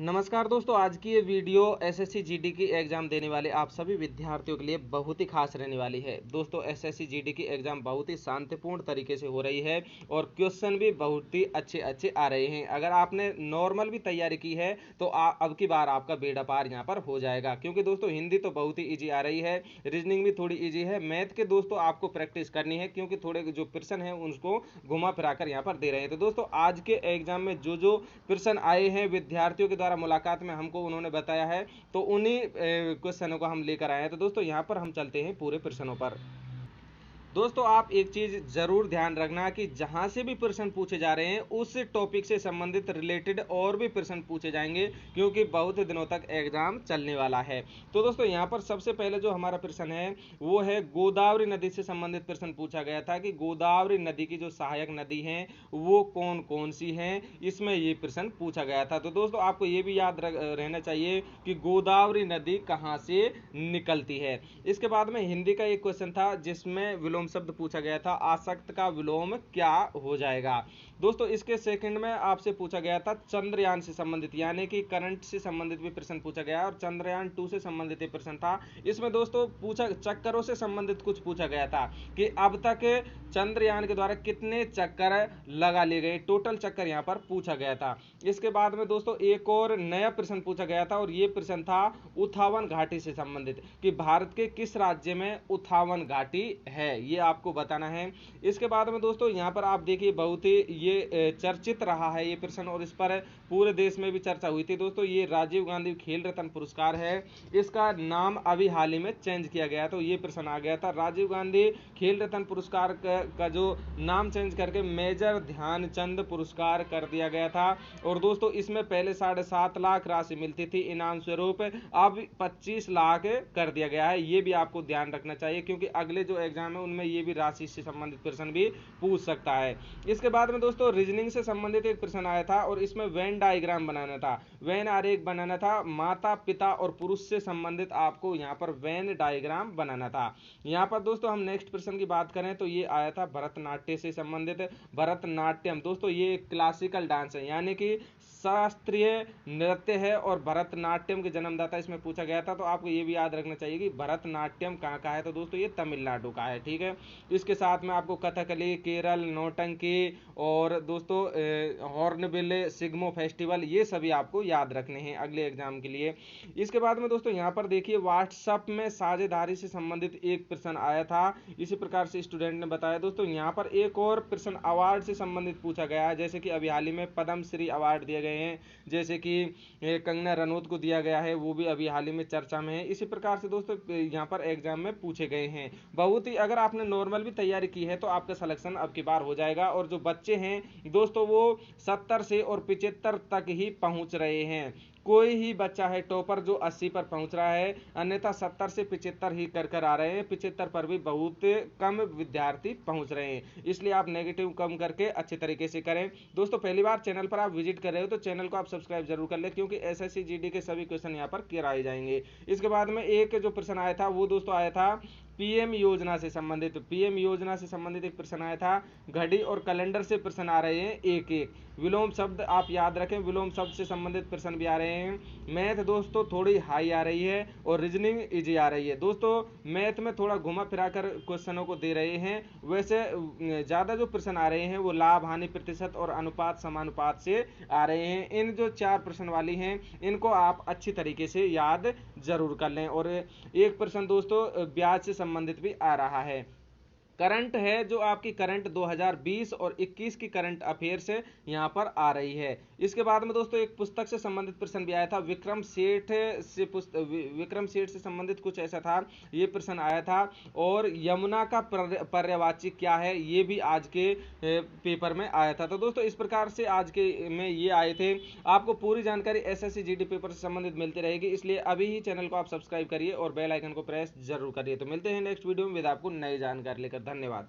नमस्कार दोस्तों, आज की ये वीडियो एसएससी जीडी की एग्ज़ाम देने वाले आप सभी विद्यार्थियों के लिए बहुत ही खास रहने वाली है। दोस्तों, एसएससी जीडी की एग्ज़ाम बहुत ही शांतिपूर्ण तरीके से हो रही है और क्वेश्चन भी बहुत ही अच्छे आ रहे हैं। अगर आपने नॉर्मल भी तैयारी की है तो अब की बार आपका बेड़ा पार यहाँ पर हो जाएगा, क्योंकि दोस्तों हिंदी तो बहुत ही ईजी आ रही है, रीजनिंग भी थोड़ी ईजी है, मैथ के दोस्तों आपको प्रैक्टिस करनी है, क्योंकि थोड़े जो प्रश्न है उसको घुमा फिरा कर यहाँ पर दे रहे हैं। तो दोस्तों आज के एग्जाम में जो प्रश्न आए हैं विद्यार्थियों के द्वारा मुलाकात में हमको उन्होंने बताया है, तो उन्हीं क्वेश्चनों को हम लेकर आए हैं। तो दोस्तों यहाँ पर हम चलते हैं पूरे प्रश्नों पर। दोस्तों आप एक चीज जरूर ध्यान रखना कि जहां से भी प्रश्न पूछे जा रहे हैं उस टॉपिक से संबंधित रिलेटेड और भी प्रश्न पूछे जाएंगे, क्योंकि बहुत दिनों तक एग्जाम चलने वाला है। तो दोस्तों यहाँ पर सबसे पहले जो हमारा प्रश्न है वो है गोदावरी नदी से संबंधित प्रश्न पूछा गया था कि गोदावरी नदी की जो सहायक नदी है वो कौन कौन सी है, इसमें ये प्रश्न पूछा गया था। तो दोस्तों आपको ये भी याद रहना चाहिए कि गोदावरी नदी कहाँ से निकलती है। इसके बाद में हिंदी का एक क्वेश्चन था जिसमें विलोम शब्द पूछा गया था, आसक्त का विलोम क्या हो जाएगा। दोस्तों इसके सेकंड में आपसे पूछा गया था चंद्रयान से संबंधित, यानी कि करंट से संबंधित भी प्रश्न पूछा गया और चंद्रयान 2 से संबंधित एक प्रश्न था। इसमें दोस्तों पूछा चक्करों से संबंधित कुछ पूछा गया था कि अब तक चंद्रयान के द्वारा कितने चक्कर लगा लिए गए, टोटल चक्कर यहां पर पूछा गया था। इसके बाद में दोस्तों एक और नया प्रश्न पूछा गया था और यह प्रश्न था उथावन घाटी से संबंधित कि भारत के किस राज्य में उथावन घाटी है, ये आपको बताना है। इसके बाद में दोस्तों यहाँ पर आप देखिए बहुत ही ये चर्चित रहा है ये प्रश्न और इस पर पूरे देश में भी चर्चा हुई थी। दोस्तों ये राजीव गांधी खेल रत्न पुरस्कार है, इसका नाम अभी हाल ही में चेंज किया गया, तो ये प्रश्न आ गया था। राजीव गांधी खेल रत्न पुरस्कार का जो नाम चेंज करके मेजर ध्यानचंद पुरस्कार कर दिया गया था। और दोस्तों इसमें पहले 7.5 लाख राशि मिलती थी इनाम स्वरूप, अब 25 लाख कर दिया गया है। ये भी आपको ध्यान रखना चाहिए, क्योंकि अगले जो एग्जाम है उनमें ये भी राशि से संबंधित प्रश्न भी पूछ सकता है। इसके बाद में दोस्तों रीजनिंग से संबंधित एक प्रश्न आया था और इसमें वेन डायग्राम बनाना था, वेन आरेख बनाना था, माता पिता और पुरुष से संबंधित आपको यहाँ पर वेन डायग्राम बनाना था। यहाँ पर दोस्तों हम नेक्स्ट प्रश्न की बात करें तो ये आया था भरतनाट्यम से संबंधित। भरतनाट्यम दोस्तों ये क्लासिकल डांस है, यानी कि शास्त्रीय नृत्य है और भरतनाट्यम के जन्मदाता इसमें पूछा गया था। तो आपको ये भी याद रखना चाहिए कि भरतनाट्यम कहाँ का है, तो दोस्तों ये तमिलनाडु का है, ठीक है। इसके साथ में आपको कथकली, केरल, नौटंकी और दोस्तों हॉर्नबिल, सिग्मो फेस्टिवल, ये सभी आपको याद रखने हैं अगले एग्जाम के लिए। इसके बाद में दोस्तों यहाँ पर देखिए व्हाट्सएप में साझेदारी से संबंधित एक प्रश्न आया था, इसी प्रकार से स्टूडेंट ने बताया। दोस्तों यहाँ पर एक और प्रश्न अवार्ड से संबंधित पूछा गया है, जैसे कि अभी हाल ही में पद्म श्री अवार्ड दिए गए हैं, जैसे कि कंगना रनौत को दिया गया है, वो भी अभी हाल ही में चर्चा में है। इसी प्रकार से दोस्तों यहाँ पर एग्जाम में पूछे गए हैं। बहुत ही अगर आपने नॉर्मल भी तैयारी की है तो आपका सिलेक्शन अब की बार हो जाएगा। और जो बच्चे हैं दोस्तों वो 70 से और 75 तक ही पहुंच रहे हैं, कोई ही बच्चा है टॉपर जो 80 पर पहुंच रहा है, अन्यथा 70 से 75 ही कर आ रहे हैं। 75 पर भी बहुत कम विद्यार्थी पहुंच रहे हैं, इसलिए आप नेगेटिव कम करके अच्छे तरीके से करें। दोस्तों पहली बार चैनल पर आप विजिट कर रहे हो तो चैनल को आप सब्सक्राइब जरूर कर ले, क्योंकि एसएससी जीडी के सभी क्वेश्चन यहाँ पर कराए जाएंगे। इसके बाद में एक जो प्रश्न आया था वो दोस्तों आया था पीएम योजना से संबंधित, पीएम योजना से संबंधित एक प्रश्न आया था। घड़ी और कैलेंडर से प्रश्न आ रहे हैं एक एक। विलोम शब्द आप याद रखें, विलोम शब्द से संबंधित प्रश्न भी आ रहे हैं। मैथ दोस्तों थोड़ी हाई आ रही है और रीजनिंग इजी आ रही है। दोस्तों मैथ में थोड़ा घुमा फिरा कर क्वेश्चनों को दे रहे हैं, वैसे ज़्यादा जो प्रश्न आ रहे हैं वो लाभ हानि प्रतिशत और अनुपात समानुपात से आ रहे हैं। इन जो 4 प्रश्न वाली हैं इनको आप अच्छी तरीके से याद जरूर कर लें। और एक प्रश्न दोस्तों ब्याज से संबंधित भी आ रहा है। करंट है जो आपकी करंट 2020 और 21 की करंट अफेयर से यहाँ पर आ रही है। इसके बाद में दोस्तों एक पुस्तक से संबंधित प्रश्न भी आया था, विक्रम सेठ से संबंधित कुछ ऐसा था, ये प्रश्न आया था। और यमुना का पर्यायवाची क्या है, ये भी आज के पेपर में आया था। तो दोस्तों इस प्रकार से आज के में ये आए थे। आपको पूरी जानकारी एसएससी जीडी पेपर से संबंधित मिलती रहेगी, इसलिए अभी ही चैनल को आप सब्सक्राइब करिए और बेल आइकन को प्रेस जरूर करिए। तो मिलते हैं नेक्स्ट वीडियो में विद आपको नई जानकारी लेकर। धन्यवाद।